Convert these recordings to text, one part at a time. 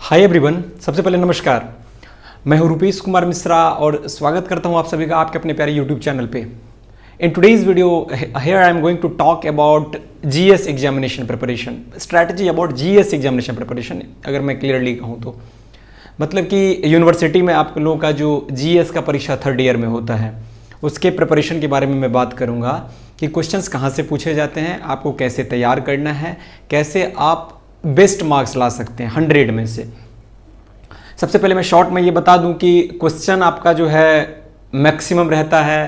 Hi everyone, सबसे पहले नमस्कार। मैं हूं रुपेश कुमार मिश्रा और स्वागत करता हूं आप सभी का आपके अपने प्यारे यूट्यूब चैनल पे। In today's video here I am going to talk about GS examination preparation, strategy about GS examination preparation. अगर मैं क्लियरली कहूं तो मतलब कि यूनिवर्सिटी में आप लोगों का जो जीएस का परीक्षा थर्ड ईयर में होता है उसके प्रिपरेशन के बारे में मैं बात करूँगा कि क्वेश्चंस कहाँ से पूछे जाते हैं, आपको कैसे तैयार करना है, कैसे आप बेस्ट मार्क्स ला सकते हैं 100 में से। सबसे पहले मैं शॉर्ट में ये बता दूं कि क्वेश्चन आपका जो है मैक्सिमम रहता है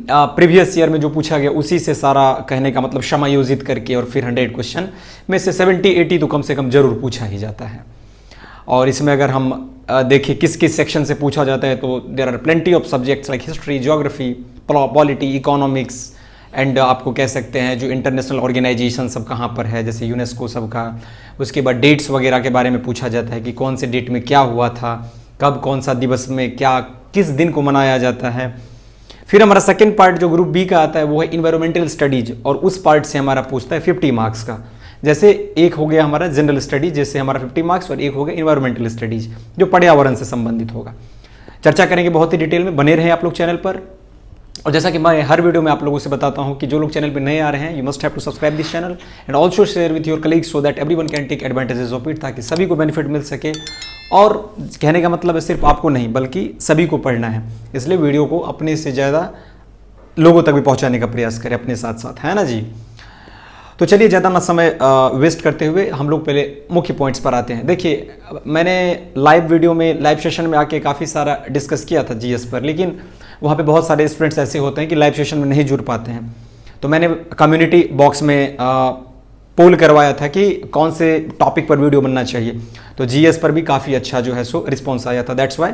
प्रीवियस ईयर में जो पूछा गया उसी से सारा, कहने का मतलब समायोजित करके, और फिर 100 क्वेश्चन में से 70-80 तो कम से कम जरूर पूछा ही जाता है। और इसमें अगर हम देखें किस किस सेक्शन से पूछा जाता है तो there are plenty of subjects like history, geography, polity, economics and आपको कह सकते हैं जो इंटरनेशनल ऑर्गेनाइजेशन सब कहाँ पर है, जैसे यूनेस्को सब का। उसके बाद डेट्स वगैरह के बारे में पूछा जाता है कि कौन से डेट में क्या हुआ था, कब कौन सा दिवस में क्या, किस दिन को मनाया जाता है। फिर हमारा सेकंड पार्ट जो ग्रुप बी का आता है वो है इन्वायरमेंटल स्टडीज, और उस पार्ट से हमारा पूछता है 50 मार्क्स का। जैसे एक हो गया हमारा जनरल स्टडीज, जैसे हमारा 50 मार्क्स, और एक हो गया इन्वायरमेंटल स्टडीज जो पर्यावरण से संबंधित होगा। चर्चा करेंगे बहुत ही डिटेल में, बने रहें आप लोग चैनल पर। और जैसा कि मैं हर वीडियो में आप लोगों से बताता हूं कि जो लोग चैनल पे नए आ रहे हैं, you must have to subscribe this channel and also share with your colleagues so that everyone can take advantages of it, ताकि सभी को बेनिफिट मिल सके। और कहने का मतलब है सिर्फ आपको नहीं बल्कि सभी को पढ़ना है, इसलिए वीडियो को अपने से ज़्यादा लोगों तक भी पहुँचाने का प्रयास करें अपने साथ साथ, है ना जी। तो चलिए ज़्यादा ना समय वेस्ट करते हुए हम लोग पहले मुख्य पॉइंट्स पर आते हैं। देखिए, मैंने लाइव वीडियो में, लाइव सेशन में आके काफ़ी सारा डिस्कस किया था जीएस पर, लेकिन वहाँ पे बहुत सारे स्टूडेंट्स ऐसे होते हैं कि लाइव सेशन में नहीं जुड़ पाते हैं। तो मैंने कम्युनिटी बॉक्स में पोल करवाया था कि कौन से टॉपिक पर वीडियो बनना चाहिए, तो जीएस पर भी काफ़ी अच्छा जो है सो रिस्पॉन्स आया था। दैट्स वाई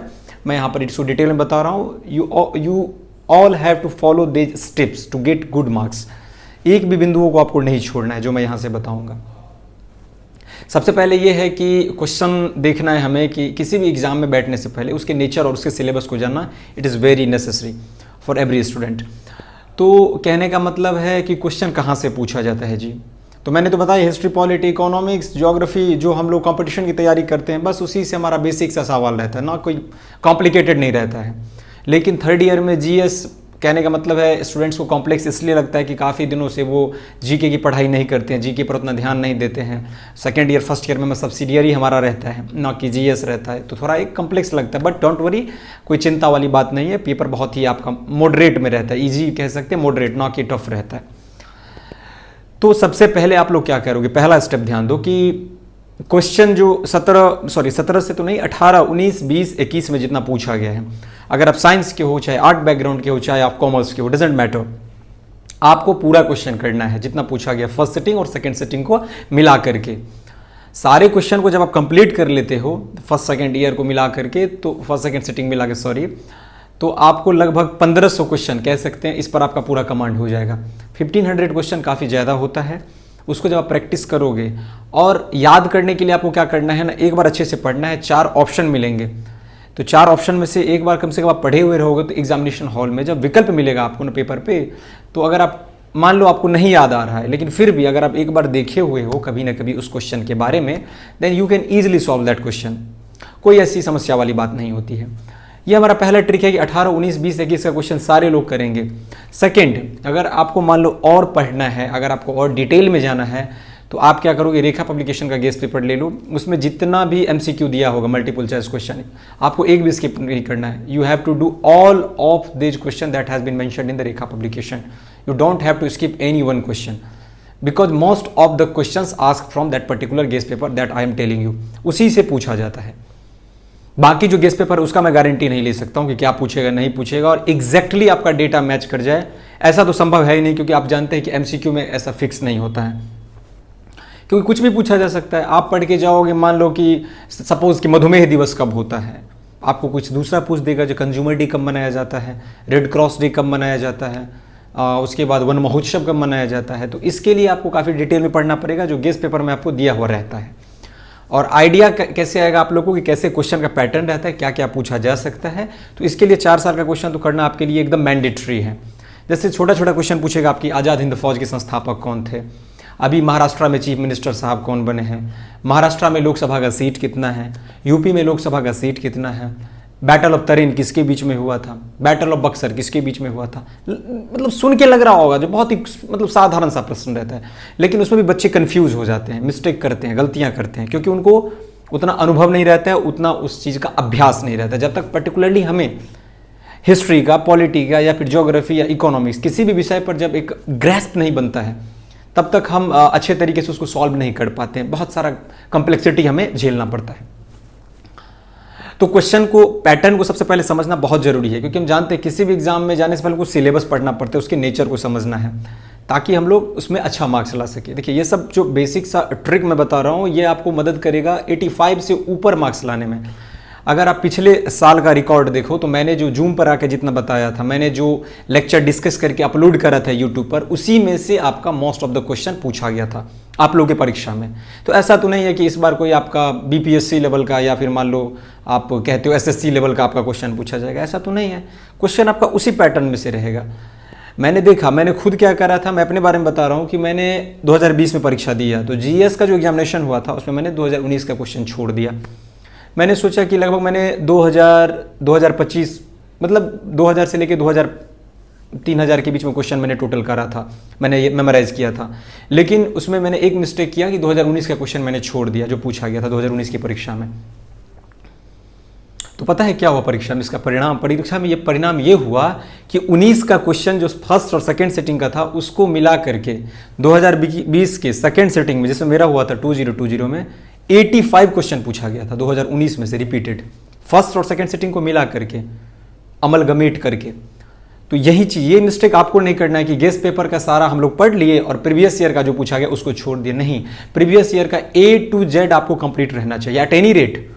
मैं यहाँ पर इसको डिटेल में बता रहा हूँ। You all have to follow this steps to get good marks. एक भी बिंदुओं को आपको नहीं छोड़ना है जो मैं यहाँ से बताऊँगा। सबसे पहले ये है कि क्वेश्चन देखना है हमें कि किसी भी एग्जाम में बैठने से पहले उसके नेचर और उसके सिलेबस को जानना, it is very necessary for every student. तो कहने का मतलब है कि क्वेश्चन कहाँ से पूछा जाता है जी। तो मैंने तो बताया हिस्ट्री, पॉलिटी, इकोनॉमिक्स, ज्योग्राफी, जो हम लोग कंपटीशन की तैयारी करते हैं बस उसी से हमारा बेसिक सा सवाल रहता है, ना कोई कॉम्प्लिकेटेड नहीं रहता है। लेकिन थर्ड ईयर में जीएस, कहने का मतलब है स्टूडेंट्स को कॉम्प्लेक्स इसलिए लगता है कि काफ़ी दिनों से वो जीके की पढ़ाई नहीं करते हैं, जीके पर उतना ध्यान नहीं देते हैं। सेकेंड ईयर फर्स्ट ईयर में सब्सिडियरी हमारा रहता है, ना कि जीएस रहता है, तो थोड़ा एक कॉम्प्लेक्स लगता है। बट डोंट वरी, कोई चिंता वाली बात नहीं है। पेपर बहुत ही आपका मॉडरेट में रहता है, ईजी कह सकते हैं, मॉडरेट, ना कि टफ रहता है। तो सबसे पहले आप लोग क्या करोगे, पहला स्टेप ध्यान दो कि क्वेश्चन जो 17 से तो नहीं, 18, 19, 20, 21 में जितना पूछा गया है, अगर आप साइंस के हो, चाहे आर्ट बैकग्राउंड के हो, चाहे आप कॉमर्स के हो, डजेंट मैटर, आपको पूरा क्वेश्चन करना है जितना पूछा गया, फर्स्ट सिटिंग और सेकंड सिटिंग को मिला करके। सारे क्वेश्चन को जब आप कंप्लीट कर लेते हो फर्स्ट सेकंड ईयर को मिला करके, तो फर्स्ट सेकंड सिटिंग मिला के सॉरी, तो आपको लगभग 1500 क्वेश्चन कह सकते हैं, इस पर आपका पूरा कमांड हो जाएगा। 1500 क्वेश्चन काफ़ी ज़्यादा होता है। उसको जब आप प्रैक्टिस करोगे और याद करने के लिए आपको क्या करना है ना, एक बार अच्छे से पढ़ना है। 4 ऑप्शन मिलेंगे, तो 4 ऑप्शन में से एक बार कम से कम आप पढ़े हुए रहोगे तो एग्जामिनेशन हॉल में जब विकल्प मिलेगा आपको ना पेपर पे, तो अगर आप मान लो आपको नहीं याद आ रहा है, लेकिन फिर भी अगर आप एक बार देखे हुए हो कभी ना कभी उस क्वेश्चन के बारे में, then you can easily solve that question. कोई ऐसी समस्या वाली बात नहीं होती है। ये हमारा पहला ट्रिक है कि 18, 19, 20, 21 का क्वेश्चन सारे लोग करेंगे। सेकंड, अगर आपको मान लो और पढ़ना है, अगर आपको और डिटेल में जाना है, तो आप क्या करोगे, रेखा पब्लिकेशन का गेस्ट पेपर ले लो। उसमें जितना भी एमसीक्यू दिया होगा, मल्टीपल चॉइस क्वेश्चन, आपको एक भी स्किप नहीं करना है। You have to do all of this question that has been mentioned in the Rekha publication. You don't have to skip any one question, because most of the questions asked from that particular guess paper that I am telling you, उसी से पूछा जाता है। बाकी जो guest paper है उसका मैं गारंटी नहीं ले सकता हूं कि क्या पूछेगा नहीं पूछेगा और एग्जैक्टली आपका डेटा मैच कर जाए, ऐसा तो संभव है ही नहीं, क्योंकि आप जानते हैं कि एमसीक्यू में ऐसा फिक्स नहीं होता है, क्योंकि कुछ भी पूछा जा सकता है। आप पढ़ के जाओगे, मान लो कि सपोज कि मधुमेह दिवस कब होता है, आपको कुछ दूसरा पूछ देगा, जो कंज्यूमर डे कब मनाया जाता है, रेड क्रॉस डे कब मनाया जाता है, उसके बाद वन महोत्सव कब मनाया जाता है। तो इसके लिए आपको काफ़ी डिटेल में पढ़ना पड़ेगा, जो गेस्ट पेपर में आपको दिया हुआ रहता है। और आइडिया कैसे आएगा आप लोगों को कि कैसे क्वेश्चन का पैटर्न रहता है, क्या क्या पूछा जा सकता है। तो इसके लिए 4 साल का क्वेश्चन तो करना आपके लिए एकदम मैंडेटरी है। जैसे छोटा छोटा क्वेश्चन पूछेगा आपकी, आज़ाद हिंद फौज के संस्थापक कौन थे, अभी महाराष्ट्र में चीफ मिनिस्टर साहब कौन बने हैं, महाराष्ट्र में लोकसभा का सीट कितना है, यूपी में लोकसभा का सीट कितना है, बैटल ऑफ तरेन किसके बीच में हुआ था, बैटल ऑफ बक्सर किसके बीच में हुआ था। मतलब सुन के लग रहा होगा जो बहुत ही मतलब साधारण सा प्रश्न रहता है, लेकिन उसमें भी बच्चे कंफ्यूज हो जाते हैं, मिस्टेक करते हैं, गलतियां करते हैं, क्योंकि उनको उतना अनुभव नहीं रहता है, उतना उस चीज़ का अभ्यास नहीं रहता है। जब तक पर्टिकुलरली हमें हिस्ट्री का, पॉलिटी का या फिर ज्योग्राफी या इकोनॉमिक्स किसी भी विषय पर जब एक ग्रैस्प नहीं बनता है, तब तक हम अच्छे तरीके से उसको सॉल्व नहीं कर पाते हैं, बहुत सारा कॉम्प्लेक्सिटी हमें झेलना पड़ता है। तो क्वेश्चन को, पैटर्न को सबसे पहले समझना बहुत जरूरी है, क्योंकि हम जानते हैं किसी भी एग्जाम में जाने से पहले कुछ सिलेबस पढ़ना पड़ता है, उसके नेचर को समझना है, ताकि हम लोग उसमें अच्छा मार्क्स ला सके। देखिए ये सब जो बेसिक सा ट्रिक मैं बता रहा हूँ, ये आपको मदद करेगा 85 से ऊपर मार्क्स लाने में। अगर आप पिछले साल का रिकॉर्ड देखो तो मैंने जो जूम पर आके जितना बताया था, मैंने जो लेक्चर डिस्कस करके अपलोड करा था यूट्यूब पर, उसी में से आपका मोस्ट ऑफ द क्वेश्चन पूछा गया था आप लोगों की परीक्षा में। तो ऐसा तो नहीं है कि इस बार कोई आपका बीपीएससी लेवल का या फिर मान लो आप कहते हो एसएससी लेवल का आपका क्वेश्चन पूछा जाएगा, ऐसा तो नहीं है। क्वेश्चन आपका उसी पैटर्न में से रहेगा। मैंने देखा, मैंने खुद क्या करा था, मैं अपने बारे में बता रहा हूँ कि मैंने 2020 में परीक्षा दिया, तो जीएस का जो एग्जामिनेशन हुआ था उसमें मैंने 2019 का क्वेश्चन छोड़ दिया। मैंने सोचा कि लगभग मैंने 2025 मतलब 2000 से लेके 3000 के बीच में क्वेश्चन मैंने टोटल करा था, मैंने ये मेमोराइज किया था। लेकिन उसमें मैंने एक मिस्टेक किया कि 2019 का क्वेश्चन मैंने छोड़ दिया जो पूछा गया था 2019 की परीक्षा में। तो पता है क्या हुआ परीक्षा में, इसका परिणाम, परीक्षा में ये परिणाम ये हुआ कि 19 का क्वेश्चन जो फर्स्ट और सेकंड सेटिंग का था उसको मिला करके 2020 के सेकंड सेटिंग में, जिसमें मेरा हुआ था 2020 में 85 क्वेश्चन पूछा गया था 2019 में से रिपीटेड, फर्स्ट और सेकंड सेटिंग को मिला करके, अमलगमेट करके। तो यही चीज़, ये मिस्टेक आपको नहीं करना है कि गेस्ट पेपर का सारा हम लोग पढ़ लिए और प्रीवियस ईयर का जो पूछा गया उसको छोड़ दिए। नहीं, प्रीवियस ईयर का A to Z आपको कंप्लीट रहना चाहिए एट एनी रेट,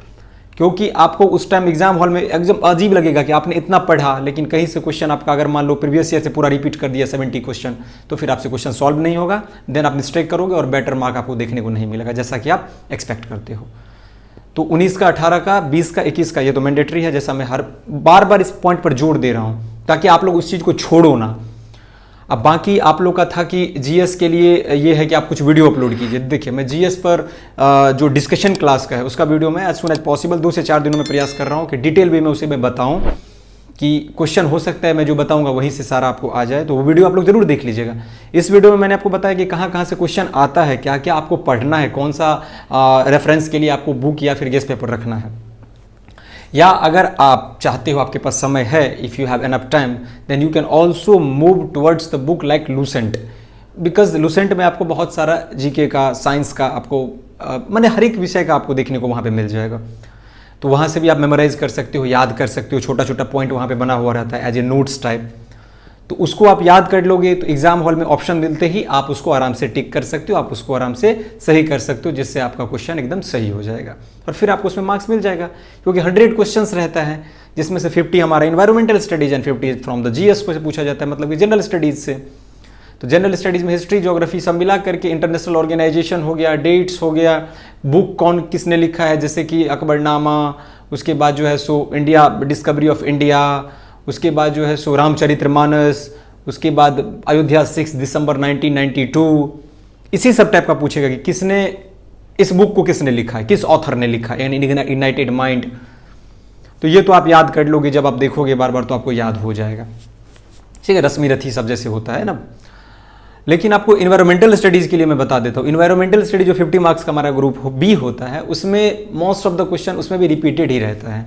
क्योंकि आपको उस टाइम एग्जाम हॉल में एकदम अजीब लगेगा कि आपने इतना पढ़ा लेकिन कहीं से क्वेश्चन आपका अगर मान लो प्रीवियस ईयर से पूरा रिपीट कर दिया 70 क्वेश्चन, तो फिर आपसे क्वेश्चन सॉल्व नहीं होगा, देन आप मिस्टेक करोगे और बेटर मार्क आपको देखने को नहीं मिलेगा जैसा कि आप एक्सपेक्ट करते हो। तो 19 का, 18 का, 20 का, 21 का ये तो मैंडेटरी है, जैसा मैं हर बार इस पॉइंट पर जोर दे रहा हूँ ताकि आप लोग उस चीज़ को छोड़ो ना। अब बाकी आप लोग का था कि जीएस के लिए ये है कि आप कुछ वीडियो अपलोड कीजिए। देखिए मैं जीएस पर जो डिस्कशन क्लास का है उसका वीडियो मैं एज सुन एज पॉसिबल 2 से 4 दिनों में प्रयास कर रहा हूँ कि डिटेल वे में उसे मैं बताऊँ, कि क्वेश्चन हो सकता है मैं जो बताऊंगा वहीं से सारा आपको आ जाए, तो वो वीडियो आप लोग जरूर देख लीजिएगा। इस वीडियो में मैंने आपको बताया कि कहाँ कहाँ से क्वेश्चन आता है, क्या क्या आपको पढ़ना है, कौन सा रेफरेंस के लिए आपको बुक या फिर गेस्ट पेपर रखना है। या अगर आप चाहते हो, आपके पास समय है, if you have enough time, then you can also move towards the book like Lucent, because Lucent में आपको बहुत सारा जीके का, साइंस का, आपको मैंने हर एक विषय का आपको देखने को वहाँ पे मिल जाएगा। तो वहाँ से भी आप मेमोराइज कर सकते हो, याद कर सकते हो, छोटा छोटा पॉइंट वहाँ पे बना हुआ रहता है एज ए नोट्स टाइप। तो उसको आप याद कर लोगे तो एग्जाम हॉल में ऑप्शन मिलते ही आप उसको आराम से टिक कर सकते हो, आप उसको आराम से सही कर सकते हो, जिससे आपका क्वेश्चन एकदम सही हो जाएगा और फिर आपको उसमें मार्क्स मिल जाएगा। क्योंकि 100 क्वेश्चंस रहता है, जिसमें से 50 हमारा environmental studies and 50 from the GS को पूछा जाता है, मतलब कि जनरल स्टडीज से। तो जनरल स्टडीज में हिस्ट्री, ज्योग्राफी सब मिला करके, इंटरनेशनल ऑर्गेनाइजेशन हो गया, डेट्स हो गया, बुक कौन किसने लिखा है, जैसे कि अकबरनामा, उसके बाद जो है so India, discovery of India, उसके बाद जो है सो रामचरितमानस, उसके बाद अयोध्या 6 दिसंबर 1992, इसी सब टाइप का पूछेगा कि किसने इस बुक को किसने लिखा है, किस ऑथर ने लिखा है, यानी यूनाइटेड माइंड। तो ये तो आप याद कर लोगे, जब आप देखोगे बार बार तो आपको याद हो जाएगा, ठीक है, रश्मि रथी सब जैसे होता है ना। लेकिन आपको इन्वायरमेंटल स्टडीज़ के लिए मैं बता देता हूँ, इन्वायरमेंटल स्टडी जो 50 मार्क्स का हमारा ग्रुप बी होता है, उसमें मोस्ट ऑफ द क्वेश्चन उसमें भी रिपीटेड ही रहता है,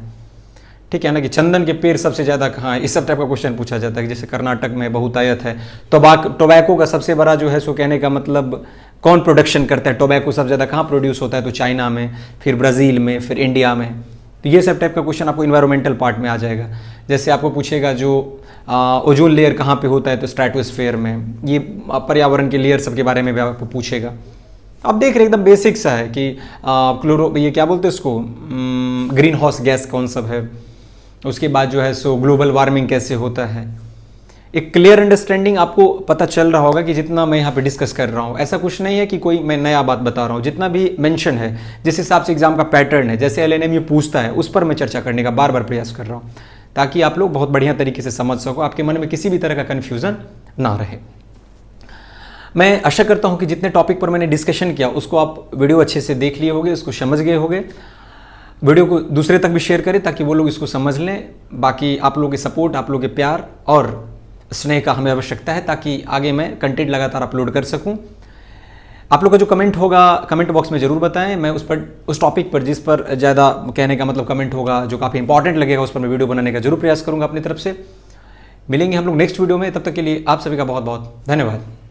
ठीक है ना, कि चंदन के पेड़ सबसे ज़्यादा कहाँ है, इस सब टाइप का क्वेश्चन पूछा जाता है। जैसे कर्नाटक में बहुतायत है, टोबैको का सबसे बड़ा जो है सो कहने का मतलब कौन प्रोडक्शन करता है, टोबैको सबसे ज़्यादा कहाँ प्रोड्यूस होता है, तो चाइना में, फिर ब्राज़ील में, फिर इंडिया में। तो ये सब टाइप का क्वेश्चन आपको इन्वायरमेंटल पार्ट में आ जाएगा। जैसे आपको पूछेगा जो ओजोन लेयर कहाँ पे होता है, तो स्ट्रेटोस्फेयर में, ये पर्यावरण के लेयर सबके बारे में भी आपको पूछेगा। आप देख रहे एकदम बेसिक सा है कि ये क्या बोलते हैं इसको, ग्रीन हाउस गैस कौन सब है, उसके बाद जो है सो ग्लोबल वार्मिंग कैसे होता है। एक क्लियर अंडरस्टैंडिंग आपको पता चल रहा होगा कि जितना मैं यहाँ पे डिस्कस कर रहा हूँ, ऐसा कुछ नहीं है कि कोई मैं नया बात बता रहा हूँ, जितना भी मेंशन है, जिस हिसाब से एग्जाम का पैटर्न है, जैसे एलएनएम पूछता है, उस पर मैं चर्चा करने का बार बार प्रयास कर रहा हूँ, ताकि आप लोग बहुत बढ़िया तरीके से समझ सको, आपके मन में किसी भी तरह का कन्फ्यूजन ना रहे। मैं आशा करता हूं कि जितने टॉपिक पर मैंने डिस्कशन किया उसको आप वीडियो अच्छे से देख लिए होंगे, उसको समझ गए होंगे। वीडियो को दूसरे तक भी शेयर करें ताकि वो लोग इसको समझ लें। बाकी आप लोगों के सपोर्ट, आप लोगों के प्यार और स्नेह का हमें आवश्यकता है ताकि आगे मैं कंटेंट लगातार अपलोड कर सकूं। आप लोग का जो कमेंट होगा कमेंट बॉक्स में ज़रूर बताएं। मैं उस टॉपिक पर जिस पर ज़्यादा कहने का मतलब कमेंट होगा, जो काफ़ी इंपॉर्टेंट लगेगा, उस पर मैं वीडियो बनाने का जरूर प्रयास करूंगा अपनी तरफ से। मिलेंगे हम लोग नेक्स्ट वीडियो में, तब तक के लिए आप सभी का बहुत बहुत धन्यवाद।